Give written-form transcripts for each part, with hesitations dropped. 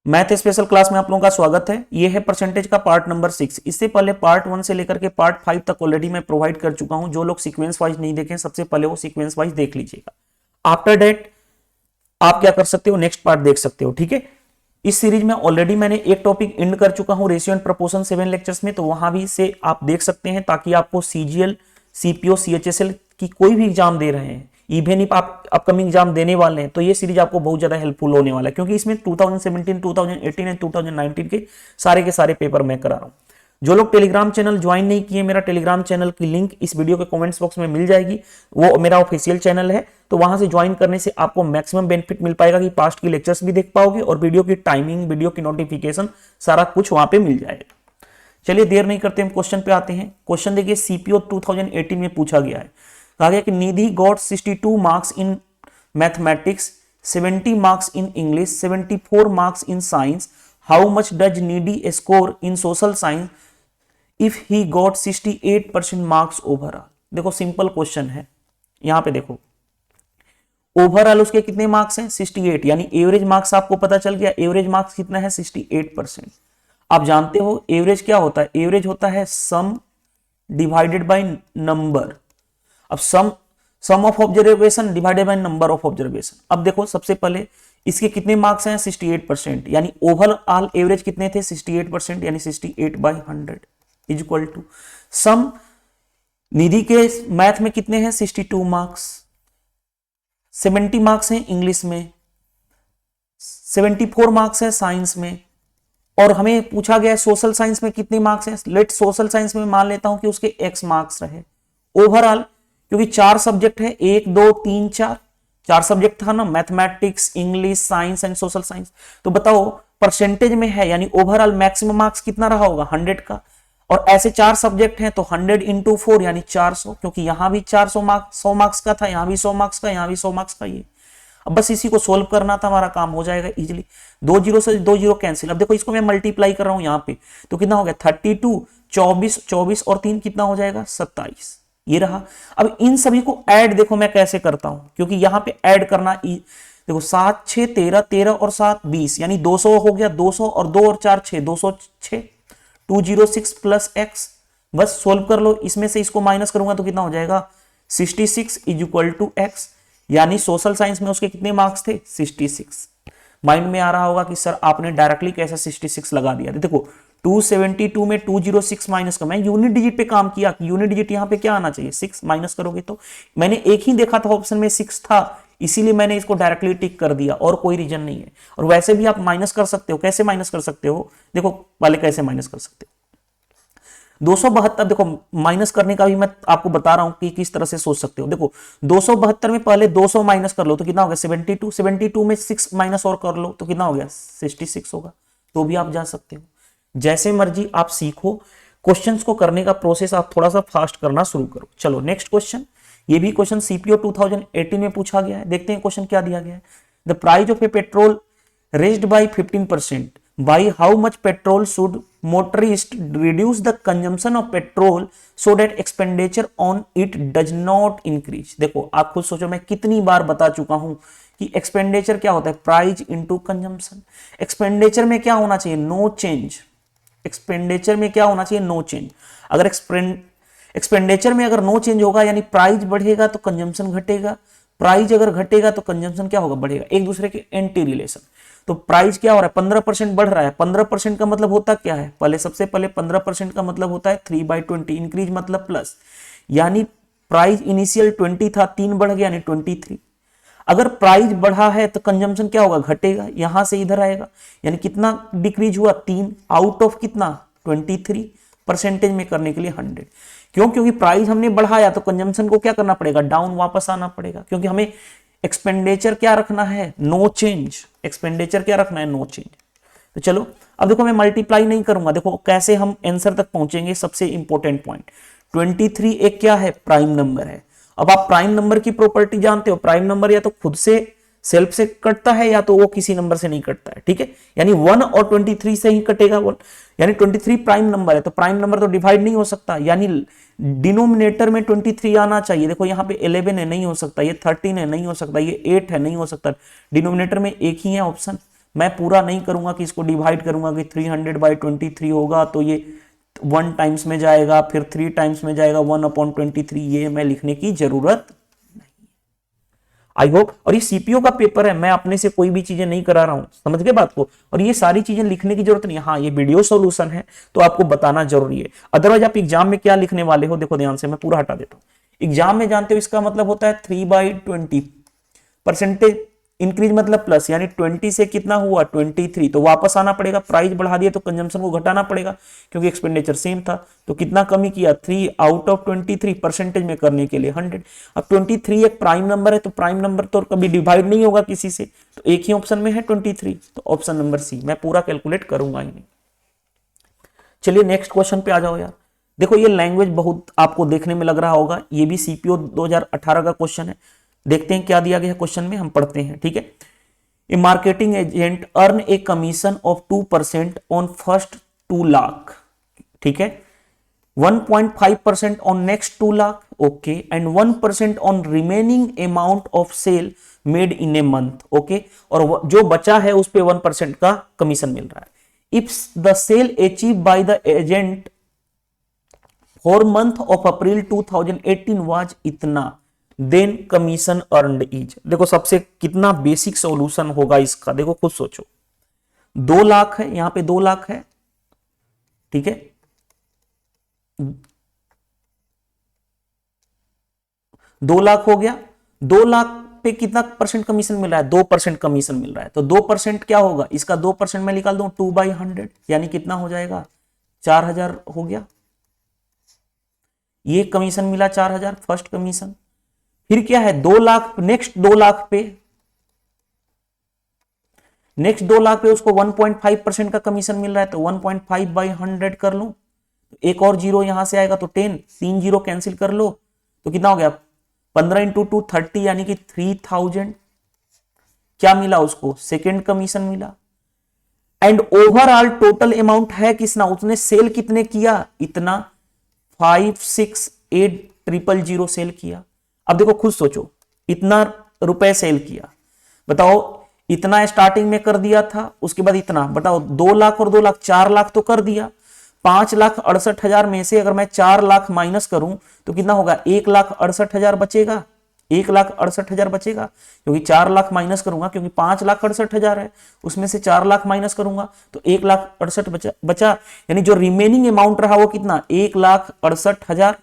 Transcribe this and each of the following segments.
Math special class में आप लोगों का स्वागत है। ये है परसेंटेज का पार्ट नंबर 6। इससे पहले पार्ट 1 से लेकर के पार्ट 5 तक ऑलरेडी मैं प्रोवाइड कर चुका हूं। जो लोग सीक्वेंस वाइज नहीं देखें, सबसे पहले वो सीक्वेंस वाइज देख लीजिएगा। आफ्टर डेट आप क्या कर सकते हो, नेक्स्ट पार्ट देख सकते हो। ठीक है, इस सीरीज में ऑलरेडी मैंने एक टॉपिक एंड कर चुका हूं, रेशियो एंड प्रोपोर्शन 7 लेक्चर्स में, तो वहां भी से आप देख सकते हैं, ताकि आपको सीजीएल, सीपीओ, सीएचएसएल की कोई भी एग्जाम दे रहे हैं, इवन इफ आप अपकमिंग एग्जाम देने वाले हैं, तो ये सीरीज आपको बहुत ज्यादा हेल्पफुल होने वाला है, क्योंकि इसमें 2017, 2018 एंड 2019 के सारे पेपर मैं करा रहा हूं। जो लोग टेलीग्राम चैनल ज्वाइन नहीं किए, मेरा टेलीग्राम चैनल की लिंक इस वीडियो के कमेंट्स बॉक्स में मिल जाएगी। वो मेरा ऑफिशियल चैनल है, तो वहां से ज्वाइन करने से आपको मैक्सिमम बेनिफिट मिल पाएगा कि पास्ट की लेक्चर्स भी देख पाओगे और वीडियो की टाइमिंग, वीडियो की नोटिफिकेशन, सारा कुछ वहां पे मिल जाएगा। चलिए देर नहीं करते, हम क्वेश्चन पे आते हैं। क्वेश्चन देखिए, सीपीओ 2018 में पूछा गया है। कहा गया कि Nidhi got 62 marks in mathematics, 70 marks in English, 74 marks in science. How much does Nidhi score in social science if he got 68% marks overall. देखो सिंपल क्वेश्चन है, यहां पे देखो ओवरऑल उसके कितने मार्क्स हैं, 68, यानी एवरेज मार्क्स आपको पता चल गया। एवरेज मार्क्स कितना है, 68%। आप जानते हो एवरेज क्या होता है, एवरेज होता है सम डिवाइडेड बाय नंबर। अब sum of observation divided by number of observation. अब देखो सबसे पहले इसके कितने मार्क्स हैं, 68%, यानी ओवरऑल एवरेज कितने थे, 68%, यानी 68/100 इज इक्वल टू सम। निधि के मैथ में कितने हैं, 62 मार्क्स, 70 मार्क्स हैं इंग्लिश में, 74 मार्क्स है साइंस में, और हमें पूछा गया है सोशल साइंस में कितने मार्क्स हैं। लेट सोशल साइंस में मान लेता हूं कि उसके x मार्क्स रहे। ओवरऑल क्योंकि 4 सब्जेक्ट है, 1 2 3 4 सब्जेक्ट था ना, mathematics, English, science and social science. तो बताओ परसेंटेज में है, यानी ओवरऑल मैक्सिमम मार्क्स कितना रहा होगा, 100 का। और ऐसे 4 सब्जेक्ट हैं, तो 100 इंटू 4 यानी 400, क्योंकि यहां भी 400 मार्क्स, 100 मार्क्स का था, यहां भी 100 मार्क्स का, यहां भी 100 मार्क्स का। ये अब बस इसी को सोल्व करना था, हमारा काम हो जाएगा इजीली। 2 जीरो से 2 जीरो कैंसिल। अब देखो इसको मैं मल्टीप्लाई कर रहा हूं यहां पे, तो कितना हो गया, 32, 24 और 3 कितना हो जाएगा, 27। ये रहा। अब इन सभी को ऐड देखो मैं कैसे करता हूं, क्योंकि यहां पे ऐड करना देखो 7 6 13, 13 और 7 20, यानी 200 हो गया, 200 और 2 और 4 6, 206, 206 प्लस एक्स। बस सोल्व कर लो, इसमें से इसको माइनस करूंगा तो कितना हो जाएगा, 66 इज इक्वल टू एक्स। यानी सोशल साइंस में उसके कितने मार्क्स थे, 66। माइंड में आ रहा होगा कि सर आपने डायरेक्टली कैसे 66 लगा दिया। देखो 272 में 206 माइनस का, मैं यूनिट डिजिट पे काम किया, यूनिट डिजिट यहां पे क्या आना चाहिए, 6 माइनस करोगे तो। मैंने एक ही देखा था ऑप्शन में 6 था, इसीलिए मैंने इसको डायरेक्टली टिक कर दिया, और कोई रीजन नहीं है। और वैसे भी आप माइनस कर सकते हो, कैसे माइनस कर सकते हो, देखो पहले कैसे माइनस कर सकते हो। 272 देखो माइनस करने का भी मैं आपको बता रहा हूं कि किस तरह से सोच सकते हो। देखो 272 में पहले 200 माइनस कर लो तो कितना हो गया, 72, 72 में 6 माइनस और कर लो तो कितना हो गया, 66 होगा। तो भी आप जा सकते हो, जैसे मर्जी आप सीखो। क्वेश्चंस को करने का प्रोसेस आप थोड़ा सा फास्ट करना शुरू करो। चलो नेक्स्ट क्वेश्चन, ये भी क्वेश्चन सीपीओ 2018 में पूछा गया है। देखते हैं क्वेश्चन क्या दिया गया है। The price of A petrol raised bye 15%, by how much petrol should motorist reduce the consumption of petrol so that expenditure on it does not increase। देखो आप खुद सोचो, मैं कितनी बार बता चुका हूं कि एक्सपेंडिचर क्या होता है, प्राइस इनटू कंजम्पशन। एक्सपेंडिचर में क्या होना चाहिए, नो चेंज। एक्सपेंडिचर में क्या होना चाहिए, नो चेंज। अगर एक्सपेंडिचर में अगर नो चेंज होगा, यानी प्राइस बढ़ेगा तो कंजम्पशन घटेगा, प्राइस अगर घटेगा तो कंजम्पशन क्या होगा, बढ़ेगा। एक दूसरे के एंटी रिलेशन। तो प्राइस क्या हो रहा है, 15% बढ़ रहा है। 15% का मतलब होता क्या है, पहले सबसे पहले 15% का मतलब होता है 3/20, इंक्रीज मतलब प्लस, यानी प्राइस इनिशियल 20 था, 3 बढ़ गया यानी 23। अगर प्राइस बढ़ा है तो कंजम्पशन क्या होगा, घटेगा, यहां से इधर आएगा, यानी कितना डिक्रीज हुआ, 3 आउट ऑफ कितना, 23। परसेंटेज में करने के लिए 100। क्यों, क्योंकि प्राइस हमने बढ़ाया तो कंजम्पशन को क्या करना पड़ेगा, डाउन वापस आना पड़ेगा, क्योंकि हमें एक्सपेंडिचर क्या रखना है, नो चेंज। एक्सपेंडिचर क्या रखना है, नो चेंज। तो चलो अब देखो मैं मल्टीप्लाई नहीं करूंगा, देखो कैसे हम आंसर तक पहुंचेंगे। सबसे इंपॉर्टेंट पॉइंट, 23 एक क्या है, प्राइम नंबर है। अब आप प्राइम नंबर की प्रॉपर्टी जानते हो, प्राइम नंबर या तो खुद से सेल्फ से कटता है या तो वो किसी नंबर से नहीं कटता है। ठीक है, यानी 1 और 23 से ही कटेगा 1, यानी 23 प्राइम नंबर है, तो प्राइम नंबर तो डिवाइड नहीं हो सकता, यानी डिनोमिनेटर में 23 आना चाहिए। देखो यहाँ पे 11 है, नहीं हो सकता, ये 13 है, नहीं हो सकता, ये 8 है, नहीं हो सकता, डिनोमिनेटर में एक ही है ऑप्शन, मैं पूरा नहीं करूंगा कि इसको डिवाइड करूंगा कि 300/23 होगा तो ये 1 टाइम्स में जाएगा, फिर 3 टाइम्स में जाएगा 1/23, ये मैं लिखने की जरूरत नहीं। I hope. और ये सीपीओ का पेपर है, मैं अपने से कोई भी चीजें नहीं करा रहा हूं, समझ गए बात को। और ये सारी चीजें लिखने की जरूरत नहीं। हाँ, ये वीडियो सॉल्यूशन है तो आपको बताना जरूरी है, अदरवाइज आप एग्जाम में क्या लिखने वाले हो, देखो ध्यान से, मैं पूरा हटा देता हूं। एग्जाम में जानते हो इसका मतलब होता है 3/20, परसेंटेज इंक्रीज मतलब प्लस, यानी 20 से कितना हुआ 23, तो वापस आना पड़ेगा, प्राइस बढ़ा दिया तो कंजम्पशन को घटाना पड़ेगा क्योंकि एक्सपेंडिचर सेम था। तो कितना कमी किया, 3/23, परसेंटेज में करने के लिए 100। अब 23 एक प्राइम नंबर है, तो प्राइम नंबर तो कभी डिवाइड नहीं होगा किसी से, तो एक ही ऑप्शन में है 23, तो ऑप्शन नंबर सी। मैं पूरा कैलकुलेट करूंगा ही नहीं। चलिए नेक्स्ट क्वेश्चन पे आ जाओ यार। देखो ये लैंग्वेज बहुत आपको देखने में लग रहा होगा, ये भी सीपीओ 2018 का क्वेश्चन है। देखते हैं क्या दिया गया है क्वेश्चन में, हम पढ़ते हैं, ठीक है। A marketing agent earn a commission of 2% on first 2 lakh, ठीक है, 1.5% on next 2 lakh, okay, and 1% on remaining amount of sale made in a month, okay, और जो बचा है उस पे 1% का कमीशन मिल रहा है। If the sale achieve by the agent for month of April 2018 was इतना, देन कमीशन अर्नड इज। देखो सबसे कितना बेसिक सॉल्यूशन होगा इसका, देखो खुद सोचो। 2 लाख है, यहां पे 2 लाख है, ठीक है, 2 लाख हो गया। 2 लाख पे कितना परसेंट कमीशन मिल रहा है, 2% कमीशन मिल रहा है, तो 2% क्या होगा, इसका 2% मैं निकाल दूं 2/100, यानी कितना हो जाएगा 4000 हो गया। ये कमीशन मिला 4000 फर्स्ट कमीशन। फिर क्या है 2 लाख, नेक्स्ट 2 लाख पे, नेक्स्ट 2 लाख पे उसको 1.5% का कमीशन मिल रहा है, तो 1.5/100 कर लो, एक और जीरो यहां से आएगा तो 10, 3 जीरो कैंसिल कर लो, तो कितना हो गया 15 × 2 30, यानी कि 3000 क्या मिला उसको, सेकेंड कमीशन मिला। एंड ओवरऑल टोटल अमाउंट है कितना, उसने सेल कितने किया, इतना 568,000 सेल किया। अब देखो खुद सोचो, इतना रुपए सेल किया, बताओ, इतना स्टार्टिंग में कर दिया था, उसके बाद इतना, बताओ 2 लाख और 2 लाख 4 लाख तो कर दिया। 5,68,000 में से अगर मैं 4 लाख माइनस करूं तो कितना होगा, 1,68,000 बचेगा, 1,68,000 बचेगा, क्योंकि 4 लाख माइनस करूंगा, क्योंकि 5,68,000 है, उसमें से 4 लाख माइनस करूंगा तो 1,68,000 बचा, यानी जो रिमेनिंग अमाउंट रहा वो कितना 1,68,000।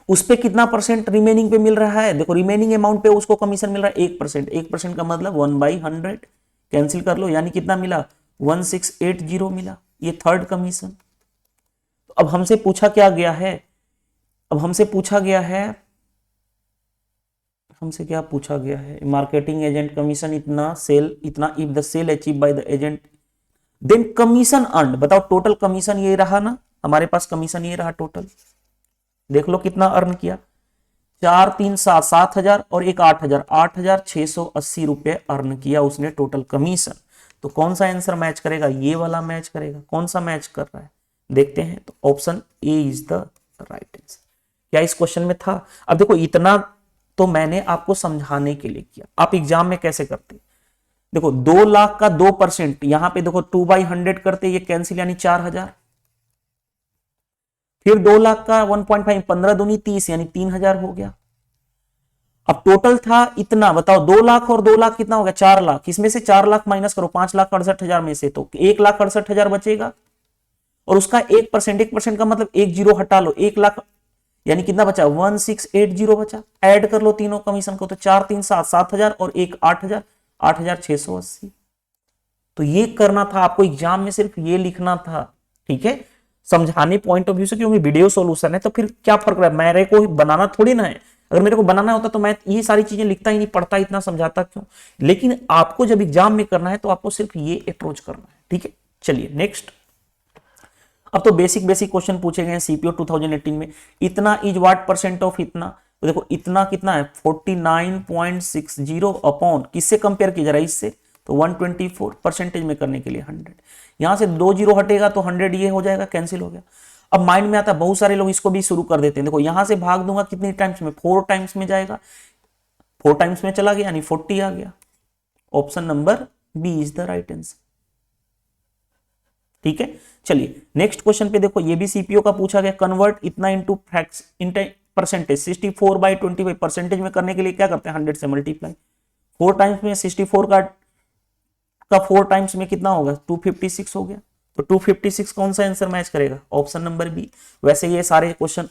उस पे कितना परसेंट रिमेनिंग पे मिल रहा है, देखो रिमेनिंग अमाउंट पे उसको कमीशन मिल रहा है 1%, 1% का मतलब 1/100 कैंसिल कर लो, यानी कितना मिला 1680 मिला, ये थर्ड कमीशन। तो अब हमसे पूछा क्या गया है, अब हमसे पूछा गया है, हमसे क्या पूछा गया है, मार्केटिंग एजेंट कमीशन इतना, सेल इतना, if the sale achieve by the agent then commission earn. बताओ टोटल कमीशन ये रहा ना, हमारे पास कमीशन ये रहा टोटल, देख लो कितना अर्न किया, 4 3 7 7,000 और एक 8,000, 8,680 रुपए अर्न किया उसने टोटल कमीशन। तो कौन सा आंसर मैच करेगा, ये वाला मैच करेगा। कौन सा मैच कर रहा है देखते हैं, तो option A is the right answer. क्या इस क्वेश्चन में था। अब देखो इतना तो मैंने आपको समझाने के लिए किया, आप एग्जाम में कैसे करते, देखो 2 लाख का 2%, यहां पे देखो 2/100 करते, ये कैंसिल, यानी 4,000, फिर 2 लाख का 1.5, 15 दूनी 30, यानी 3,000 हो गया। अब टोटल था इतना, बताओ 2 लाख और 2 लाख कितना हो गया 4 लाख, इसमें से 4 लाख माइनस करो 5,68,000 में से, तो 1,68,000 बचेगा, और उसका 1%, 1% का मतलब 1 जीरो हटा लो, 1 लाख, यानी कितना बचा 1680 बचा। ऐड कर लो तीनों कमीशन को, तो 4 3 7 7,000 और 1 8,000, 8,680। तो ये करना था आपको एग्जाम में, सिर्फ ये लिखना था, ठीक है, समझाने पॉइंट ऑफ व्यू से, क्योंकि वीडियो सॉल्यूशन है तो फिर क्या फर्क रहा है, मेरे को बनाना थोड़ी ना है। अगर मेरे को बनाना होता तो मैं ये सारी चीजें लिखता ही नहीं, पढ़ता, इतना समझाता क्यों। लेकिन आपको जब एग्जाम में करना है तो आपको सिर्फ ये अप्रोच करना है, ठीक है। चलिए नेक्स्ट, अब तो बेसिक बेसिक क्वेश्चन पूछे गए हैं सीपीओ 2018 में। इतना इज व्हाट परसेंट ऑफ इतना, तो देखो इतना कितना है 49.60 अपॉन, किससे कंपेयर किया जा रहा है, इससे, तो 124, परसेंटेज में करने के लिए 100, यहां से 2 जीरो हटेगा तो 100 ये हो जाएगा, कैंसिल हो गया। अब माइंड में आता है, बहुत सारे लोग इसको भी शुरू कर देते हैं, देखो यहां से भाग दूंगा कितनी टाइम्स में, 4 टाइम्स में जाएगा, 4 टाइम्स में चला गया, यानी 40 आ गया, option number B is the right answer. ठीक है, चलिए नेक्स्ट क्वेश्चन पे देखो, ये भी सीपीओ का पूछा गया, कन्वर्ट इतना into facts into percentage 64/25 percentage में करने के लिए क्या करते हैं 100 से मल्टीप्लाई, 4 टाइम्स में 64 का 4 टाइम्स में कितना होगा 256 हो गया, तो 256 कौन सा आंसर मैच करेगा, ऑप्शन नंबर बी। वैसे ये सारे क्वेश्चन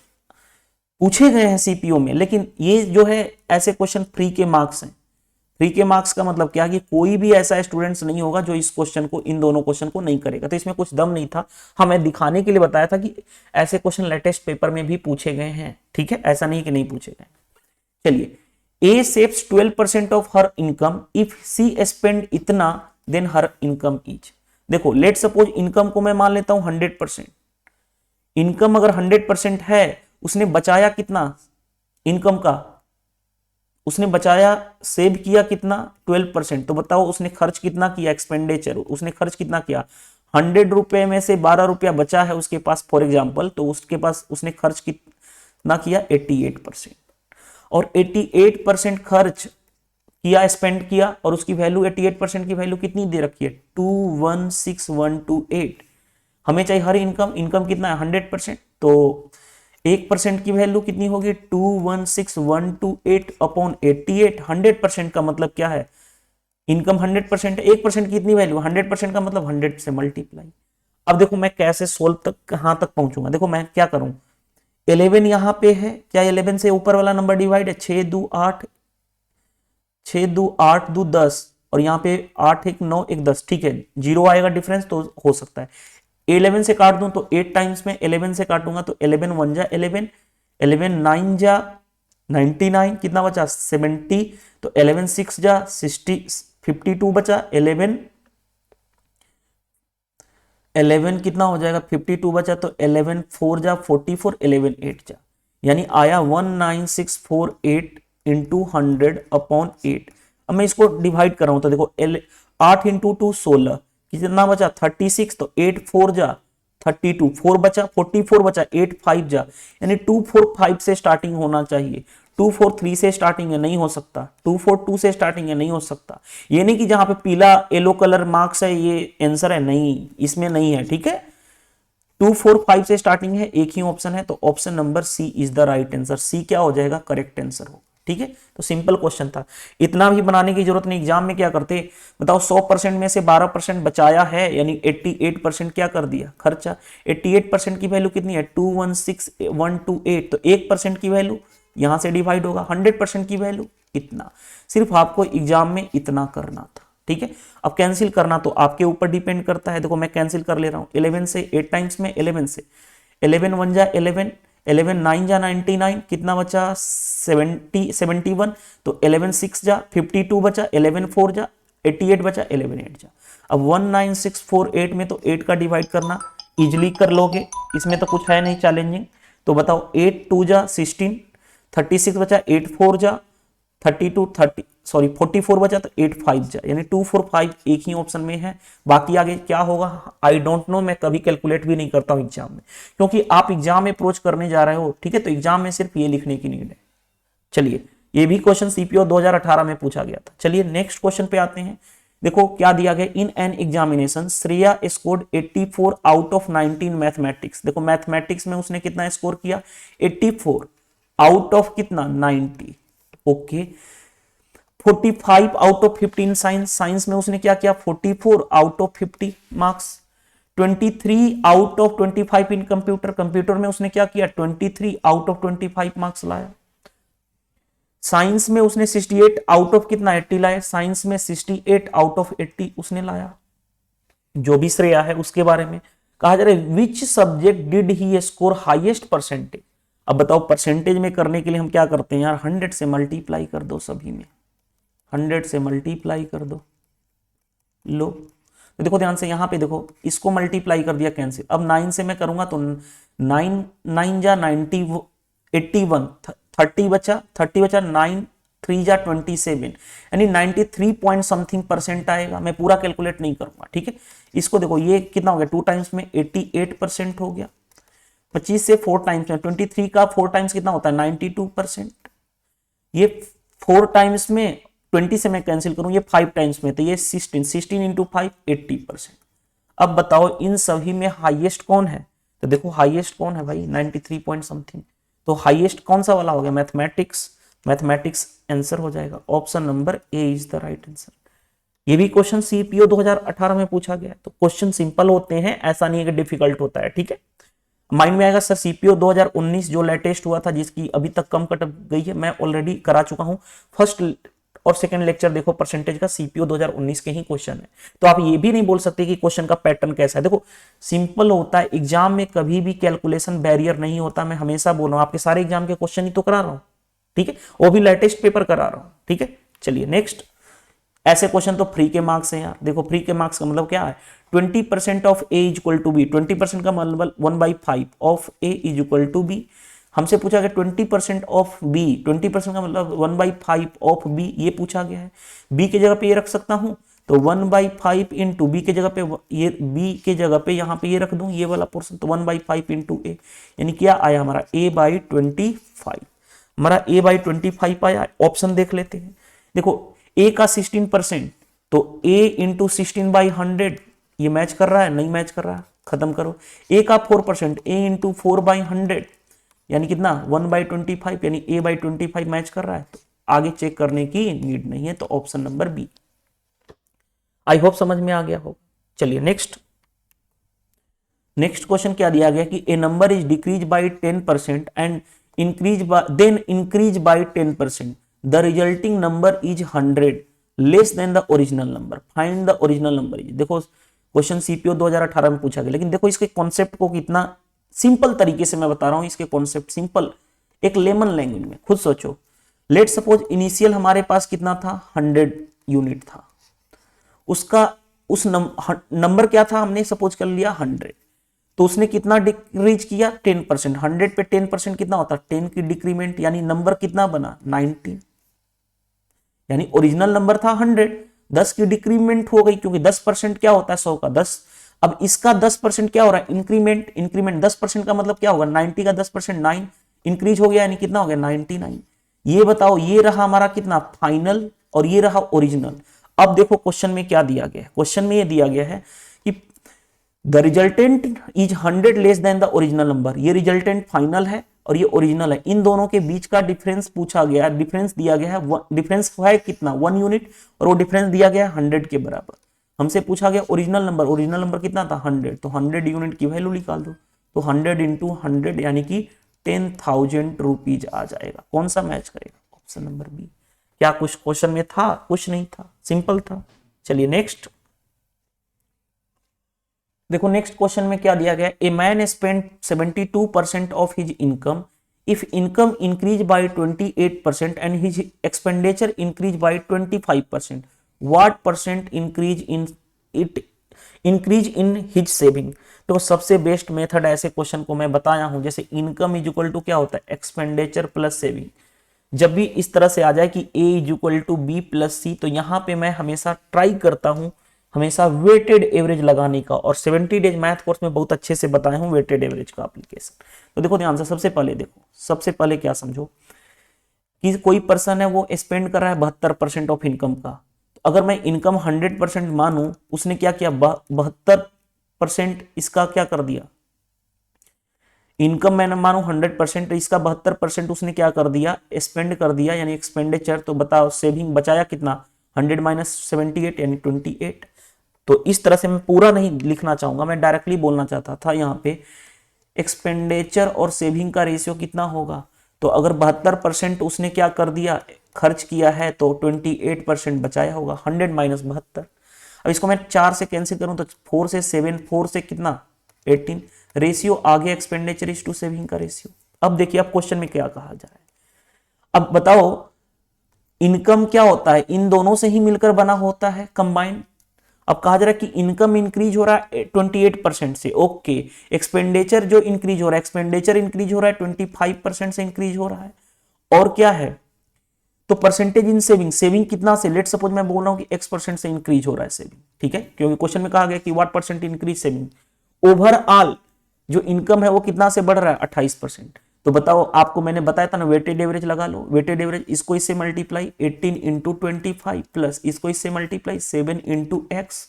पूछे गए हैं सीपीओ में, लेकिन ये जो है ऐसे क्वेश्चन फ्री के मार्क्स हैं। फ्री के मार्क्स का मतलब क्या कि कोई भी ऐसा स्टूडेंट्स नहीं होगा जो इस क्वेश्चन को, इन दोनों क्वेश्चन को नहीं करेगा, तो इसमें कुछ दम नहीं था। हमें दिखाने के लिए बताया था कि ऐसे क्वेश्चन लेटेस्ट पेपर में भी पूछे गए हैं। ठीक है, ऐसा नहीं कि नहीं पूछे गए। चलिए, a saves 12% of her income if she spend इतना देन हर इनकम इज। देखो लेट सपोज इनकम को मैं मान लेता हूं 100%। इनकम अगर 100% है, उसने बचाया कितना इनकम का, उसने बचाया सेव किया कितना 12%, तो बताओ उसने खर्च कितना किया, एक्सपेंडिचर उसने खर्च कितना किया, 100 रुपए में से 12 रुपया बचा है उसके पास फॉर एग्जांपल, तो उसके पास उसने खर्च कितना किया 88%, और 88% खर्च किया, स्पेंड किया, और उसकी वैल्यू 88% की वैल्यू कितनी दे रखी है 216128। हमें चाहिए हर इनकम कितना है 100%, तो 1% की वैल्यू कितनी होगी 216128 अपॉन 88। 100% का मतलब क्या है, इनकम 100% है, 1% की इतनी वैल्यू 100% का मतलब 100 से मल्टीप्लाई। अब देखो मैं कैसे सोल्व तक कहां तक पहुंचूंगा, देखो मैं क्या करूं, 11 यहां पे है, क्या 11 से ऊपर वाला नंबर डिवाइड है, 6 2 8 6 2 8 2 10, और यहाँ पे 8 1 9 1 10। ठीक है, 0 आएगा डिफरेंस तो हो सकता है। 11 से काट दूं तो 8 टाइम्स में 11 से काटूंगा तो 11 1 जा 11, 11 9 जा 99, कितना बचा 70, तो 11 6 जा 60 52 बचा, 11 कितना हो जाएगा 52 बचा, तो 11 4 जा 44, 11 8 जा, यानी आया 19648 इंटू 100 अपॉन 8। अब मैं इसको डिवाइड कर रहा हूं तो देखो 8 इंटू 2 16, कितना बचा 36, तो 8 4 जा 32, 4 बचा 44 बचा, 8 5 जा, यानी 245 से स्टार्टिंग होना चाहिए। 243 से स्टार्टिंग है, नहीं हो सकता। 242 से स्टार्टिंग है, नहीं हो सकता। ये नहीं कि जहां पे पीला येलो कलर मार्क्स है ये आंसर है, नहीं, इसमें नहीं है। ठीक है, 245 से स्टार्टिंग है, एक ही ऑप्शन है, तो option number C is the right answer. C क्या हो जाएगा, करेक्ट आंसर हो। ठीक है, तो सिंपल क्वेश्चन था, इतना भी बनाने की जरूरत नहीं। एग्जाम में क्या करते बताओ, 100% में से 12% बचाया है, यानी 88% क्या कर दिया खर्चा। 88% की वैल्यू कितनी है 216128, तो 1% की वैल्यू यहां से डिवाइड होगा, 100% की वैल्यू इतना। सिर्फ आपको एग्जाम में इतना करना था। ठीक है, अब कैंसिल करना तो आपके ऊपर डिपेंड करता है। देखो मैं कैंसिल कर ले रहा हूं, 11 से 8 टाइम्स में 11 से 11 1 जा 11, 11 9 जा 99, कितना बचा 71, तो 11 6 जा 52 बचा, 11 4 जा 88 बचा, 11 8 जा। अब 19648 में तो 8 का डिवाइड करना इजिली कर लोगे, इसमें तो कुछ है नहीं चैलेंजिंग। तो बताओ 8 2 जा 16, 36 बचा, 8 4 जा 44 बचा, तो 8 5 जा, यानी 245 एक ही ऑप्शन में है। बाकी आगे क्या होगा आई डोंट नो, मैं कभी कैलकुलेट भी नहीं करता हूं एग्जाम में, क्योंकि आप एग्जाम में अप्रोच करने जा रहे हो। ठीक है, तो एग्जाम में सिर्फ ये लिखने की नीड है। चलिए, ये भी क्वेश्चन सीपीओ 2018 में पूछा गया था। चलिए नेक्स्ट क्वेश्चन पे आते हैं। देखो क्या दिया गया, in an examination Shreya scored 84 out of 19 mathematics. देखो मैथमेटिक्स में उसने कितना स्कोर किया 84 आउट ऑफ कितना 90। Okay, 45 out of 15 science, science में उसने क्या किया 44 out of 50 marks. 23 out of 25 in computer, computer में उसने क्या किया 23 आउट ऑफ 25 मार्क्स लाया। साइंस में उसने 68 आउट ऑफ कितना 80 लाया, साइंस में 68 आउट ऑफ 80 उसने लाया। जो भी श्रेया है उसके बारे में कहा जा रहा है, which subject did he score highest percentage. अब बताओ परसेंटेज में करने के लिए हम क्या करते हैं यार, 100 से मल्टीप्लाई कर दो, सभी में 100 से मल्टीप्लाई कर दो। लो तो देखो ध्यान से, यहां पे देखो इसको मल्टीप्लाई कर दिया कैंसिल। अब 9 से मैं करूंगा तो 9 9 जा 90 81, 30 बचा 9 3 जा 27, यानी 93 पॉइंट समथिंग परसेंट आएगा। मैं पूरा कैलकुलेट नहीं करूंगा। ठीक है, इसको देखो ये कितना हो गया 2 टाइम्स में 88% हो गया। 25 से 4 टाइम्स में 23 का 4 टाइम्स कितना होता है 92%। ये 4 टाइम्स में 20 से मैं कैंसिल करूं, ये 5 टाइम्स में, तो ये 16 इंटू 5 80%। अब बताओ इन सभी में हाईएस्ट कौन है, तो देखो हाईएस्ट कौन है भाई 93 पॉइंट समथिंग, तो हाईएस्ट कौन सा वाला हो गया, मैथमेटिक्स आंसर हो जाएगा, option number A is the right answer. ये भी क्वेश्चन सीपीओ 2018 में पूछा गया है, तो क्वेश्चन सिंपल होते हैं, ऐसा नहीं है कि डिफिकल्ट होता है, ठीक है। माइंड में आएगा सर सीपीओ 2019 जो लेटेस्ट हुआ था, जिसकी अभी तक कम कट गई है, मैं ऑलरेडी करा चुका हूं, फर्स्ट और सेकंड लेक्चर देखो परसेंटेज का सीपीओ 2019 के ही क्वेश्चन है, तो आप ये भी नहीं बोल सकते कि क्वेश्चन का पैटर्न कैसा है। देखो सिंपल होता है, एग्जाम में कभी भी कैलकुलेशन बैरियर नहीं होता, मैं हमेशा बोल रहा हूं, आपके सारे एग्जाम के क्वेश्चन ही तो करा रहा हूं, ठीक है, वो भी लेटेस्ट पेपर करा रहा हूं, ठीक है। चलिए नेक्स्ट, ऐसे क्वेश्चन तो फ्री के मार्क्स हैं यार, देखो फ्री के मार्क्स का मतलब क्या है, 20% of A is equal to B, 20% का मतलब 1/5 of A is equal to B. हमसे पूछा गया 20% ऑफ बी, 20% का मतलब 1/5 ऑफ बी, ये पूछा गया है। बी की जगह पे ये रख सकता हूं, तो 1/5 इंटू बी की जगह पे, ये बी की जगह पे यहाँ पे ये रख दूं, ये वाला पोर्शन, तो 1/5 इंटू ए, यानी क्या आया हमारा a/25, हमारा a/25 आया। ऑप्शन देख लेते हैं, देखो ए का 16%, तो a इंटू 16/100 ये मैच कर रहा है, नहीं मैच कर रहा है, खत्म करो। ए का 4%, a इंटू 4/100 यानी कितना 1/25, यानी a/25 मैच कर रहा है, तो आगे चेक करने की नीड नहीं है, तो option number B. I hope समझ में आ गया हो। चलिए नेक्स्ट क्वेश्चन क्या दिया गया कि a number is decrease by 10% and increase by 10%, the resulting number is 100 less than the original number, find the original number is. देखो क्वेश्चन सीपीओ 2018 में पूछा गया, लेकिन देखो इसके कॉन्सेप्ट को कितना सिंपल तरीके से मैं बता रहा हूं, इसके कॉन्सेप्ट सिंपल, एक लेमन लैंग्वेज में, खुद सोचो। लेट सपोज इनिशियल हमारे पास कितना था, 100 यूनिट था, उसका उस नंबर क्या था, हमने सपोज कर लिया 100, तो उसने कितना डिक्रीज किया 10%, 100 पे 10% कितना होता है 10 की डिक्रीमेंट, यानी नंबर कितना बना 19, यानी ओरिजिनल नंबर था 100, 10 की डिक्रीमेंट हो गई, क्योंकि 10% क्या होता है 100 का 10, अब इसका 10% क्या हो रहा है इंक्रीमेंट 10% का मतलब क्या होगा 90 का 10% 9 इंक्रीज हो गया, यानी कितना हो गया 99। ये बताओ, ये रहा हमारा कितना फाइनल और ये रहा ओरिजिनल। अब देखो क्वेश्चन में क्या दिया गया है, क्वेश्चन में ये दिया गया है कि the resultant is 100 less than the original number, ये रिजल्टेंट फाइनल है और ये ओरिजिनल है, इन दोनों के बीच का डिफरेंस पूछा गया है, डिफरेंस दिया गया है, डिफरेंस है कितना 1 यूनिट, और वो डिफरेंस दिया गया है 100 के बराबर। हमसे पूछा गया ओरिजिनल नंबर कितना था 100, तो 100 यूनिट की वैल्यू निकाल दो, तो 100 इंटू 100 यानी कि 10,000 रुपीज आ जाएगा। कौन सा मैच करेगा, ऑप्शन नंबर बी। क्या कुछ क्वेश्चन में था, कुछ नहीं था, सिंपल था। चलिए नेक्स्ट देखो, नेक्स्ट क्वेश्चन में क्या दिया गया, a man spend 72% of his income, if income increase by 28% and his expenditure increase by 25%, what percent increase in his saving. तो सबसे बेस्ट मेथड ऐसे क्वेश्चन को मैं बताया हूं, जैसे इनकम इज इक्वल टू क्या होता है एक्सपेंडिचर प्लस सेविंग। जब भी इस तरह से आ जाए कि A is equal to B plus C, तो यहां पे मैं हमेशा ट्राई करता हूं हमेशा वेटेड एवरेज लगाने का, और 70 डेज मैथ कोर्स में बहुत अच्छे से बताया हूं वेटेड एवरेज का एप्लीकेशन। तो देखो ध्यान से, सबसे पहले क्या समझो कि कोई पर्सन है वो स्पेंड कर रहा है 72% ऑफ इनकम का, तो अगर मैं इनकम 100% मानूं, उसने क्या किया 72% इसका क्या कर दिया, इनकम मैंने मानू 100%, इसका 72% उसने क्या कर दिया स्पेंड कर दिया, यानी एक्सपेंडिचर। तो बताओ सेविंग बचाया कितना 100 माइनस 78 यानी 28। तो इस तरह से मैं पूरा नहीं लिखना चाहूंगा, मैं डायरेक्टली बोलना चाहता था यहाँ पे एक्सपेंडिचर और सेविंग का रेशियो कितना होगा। तो अगर 72% उसने क्या कर दिया खर्च किया है, तो 28% बचाया होगा, 100 माइनस 72। अब इसको मैं 4 से कैंसिल करूं तो 4 से 7, 4 से कितना 18, रेशियो आगे एक्सपेंडिचर इज टू सेविंग का रेशियो। अब देखिए अब क्वेश्चन में क्या कहा जा रहा है, अब बताओ इनकम क्या होता है, इन दोनों से ही मिलकर बना होता है कंबाइंड। अब कहा जा रहा है कि इनकम इंक्रीज हो रहा है 28% से, ओके। एक्सपेंडिचर जो इंक्रीज हो रहा है, एक्सपेंडिचर इंक्रीज हो रहा है 25% से इंक्रीज हो रहा है, और क्या है तो परसेंटेज इन सेविंग, सेविंग कितना से, लेट सपोज मैं बोल रहा हूं कि x% से इंक्रीज हो रहा है सेविंग, ठीक है, क्योंकि क्वेश्चन में कहा गया कि what percent increase saving. Overall जो इनकम है वो कितना से बढ़ रहा है 28%, तो बताओ, आपको मैंने बताया था ना, वेटेड एवरेज लगा लो। वेटेड एवरेज, इसको इससे मल्टीप्लाई 18 इंटू 25 प्लस इसको इससे multiply 7 into x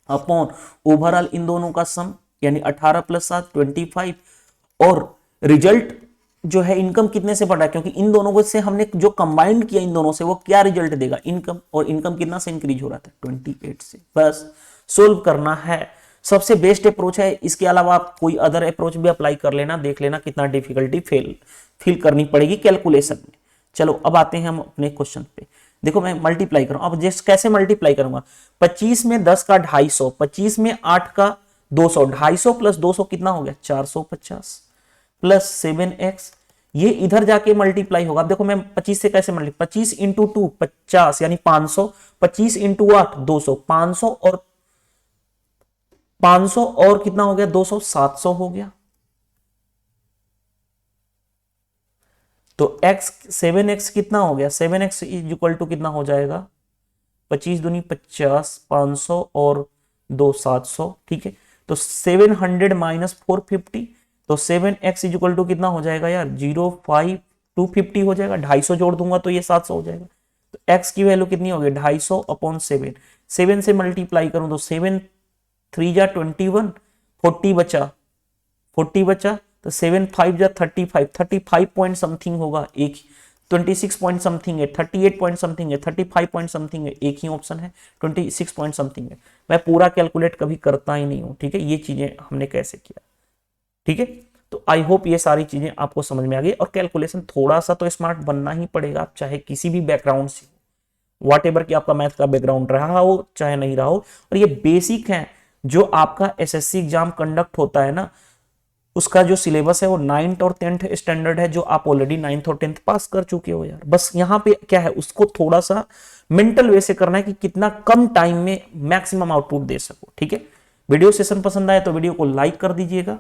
upon overall इन दोनों का सम, यानी 18 प्लस 7 25। और रिजल्ट जो है इनकम कितने से बढ़ा है, क्योंकि इन दोनों को से हमने जो कंबाइंड किया इन दोनों से, वो क्या रिजल्ट देगा, इनकम। और इनकम कितना से इंक्रीज हो रहा था, 28 से। बस सोल्व करना है, सबसे बेस्ट अप्रोच है। इसके अलावा आप कोई अदर अप्रोच भी अप्लाई कर लेना, देख लेना कितना डिफिकल्टी फील करनी पड़ेगी कैलकुलेशन में। चलो अब आते हैं हम अपने क्वेश्चन पे। देखो मैं मल्टीप्लाई करूं, अब जैसे कैसे मल्टीप्लाई करूंगा, 25 में 10 का 250, 25 में 8 का 200, 250 प्लस 200 कितना हो गया, 450 प्लस 7x, ये इधर जाके मल्टीप्लाई होगा। अब देखो मैं 25 से कैसे मल्टीप्लाई, 25 इंटू 2 50 यानी 500, 25 इंटू 8 200, 500 और कितना हो गया 200, 700 हो गया। तो x 7x कितना हो गया, 7x इज इक्वल टू कितना हो जाएगा, 25 दूनी 50, 500 और 2 700, ठीक है। तो 700 माइनस 450, तो 7x इज इक्वल टू कितना हो जाएगा यार, 05250 हो जाएगा। 250 जोड़ दूंगा तो ये 700 हो जाएगा। तो x की वैल्यू कितनी होगी, 250 अपॉन 7, 7 से मल्टीप्लाई करूं तो 7 3 जा 21, 40 बचा तो 7 5 जा 35 पॉइंट समथिंग होगा, एक 26 पॉइंट समथिंग है, 38 पॉइंट समथिंग है, 35 पॉइंट समथिंग है, एक ही ऑप्शन है 26 पॉइंट समथिंग है। मैं पूरा कैलकुलेट कभी करता ही नहीं हूं, ठीक है। ये चीजें हमने कैसे किया, ठीक है। तो आई होप ये सारी चीजें आपको समझ में आ गई। और कैलकुलेशन थोड़ा सा तो स्मार्ट बनना ही पड़ेगा, आप चाहे किसी भी बैकग्राउंड से, वॉट एवर कि आपका मैथ का बैकग्राउंड रहा हो चाहे नहीं रहा हो। और ये बेसिक है, जो आपका एसएससी एग्जाम कंडक्ट होता है ना, उसका जो सिलेबस है वो 9th और 10th स्टैंडर्ड है, जो आप ऑलरेडी 9th और 10th पास कर चुके हो यार। बस यहाँ पे क्या है, उसको थोड़ा सा मेंटल वे से करना है कि कितना कम टाइम में मैक्सिमम आउटपुट दे सको, ठीक है। वीडियो सेशन पसंद आए तो वीडियो को लाइक कर दीजिएगा।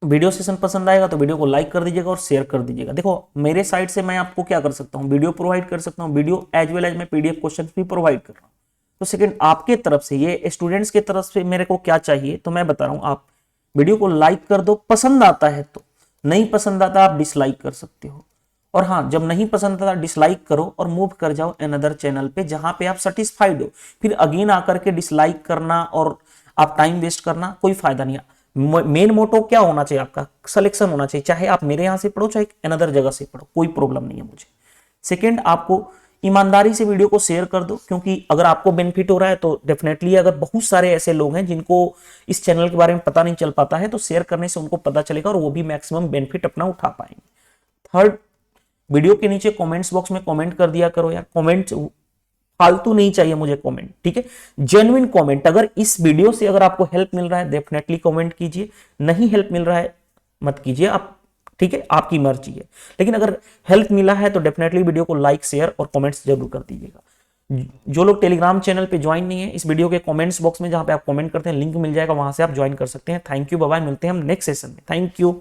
वीडियो सेशन पसंद आएगा तो वीडियो को लाइक कर दीजिएगा और शेयर कर दीजिएगा। देखो मेरे साइड से मैं आपको क्या कर सकता हूं, वीडियो प्रोवाइड कर सकता हूं, वीडियो एज वेल एज मैं पीडीएफ क्वेश्चन भी प्रोवाइड कर रहा हूं। तो सेकंड आपके तरफ से, ये स्टूडेंट्स की तरफ से मेरे को क्या चाहिए, तो मैं बता रहा हूं, आप वीडियो को लाइक कर दो, पसंद आता है तो, नहीं पसंद आता आप डिसलाइक कर सकते हो। और हाँ, जब नहीं पसंद आता डिसलाइक करो और मूव कर जाओ अनदर चैनल पे जहां पे आप सेटिस्फाइड हो। फिर अगेन आकर के डिसलाइक करना और आप टाइम वेस्ट करना कोई फायदा नहीं है। मेन मोटो क्या होना चाहिए, आपका सिलेक्शन होना चाहिए, चाहे आप मेरे यहां से पढ़ो चाहे अनदर जगह से पढ़ो, कोई प्रॉब्लम नहीं है मुझे। सेकंड, आपको ईमानदारी से वीडियो को शेयर कर दो, क्योंकि अगर आपको बेनिफिट हो रहा है तो डेफिनेटली, अगर बहुत सारे ऐसे लोग हैं जिनको इस चैनल के बारे में पता नहीं चल पाता है, तो शेयर करने से उनको पता चलेगा और वो भी मैक्सिमम बेनिफिट अपना उठा पाएंगे। थर्ड, वीडियो के नीचे कमेंट्स बॉक्स में कमेंट कर दिया करो यार, कमेंट फालतू नहीं चाहिए मुझे कमेंट, ठीक है। जेन्युइन कमेंट, अगर इस वीडियो से अगर आपको हेल्प मिल रहा है डेफिनेटली कमेंट कीजिए, नहीं हेल्प मिल रहा है मत कीजिए आप, ठीक है, आपकी मर्जी है। लेकिन अगर हेल्प मिला है तो डेफिनेटली वीडियो को लाइक शेयर और कमेंट्स जरूर कर दीजिएगा। जो लोग टेलीग्राम चैनल पे ज्वाइन नहीं है, इस वीडियो के कमेंट्स बॉक्स में जहां पे आप कमेंट करते हैं लिंक मिल जाएगा, वहां से आप ज्वाइन कर सकते हैं। थैंक यू, बाय बाय, मिलते हैं हम नेक्स्ट सेशन में। Thank you.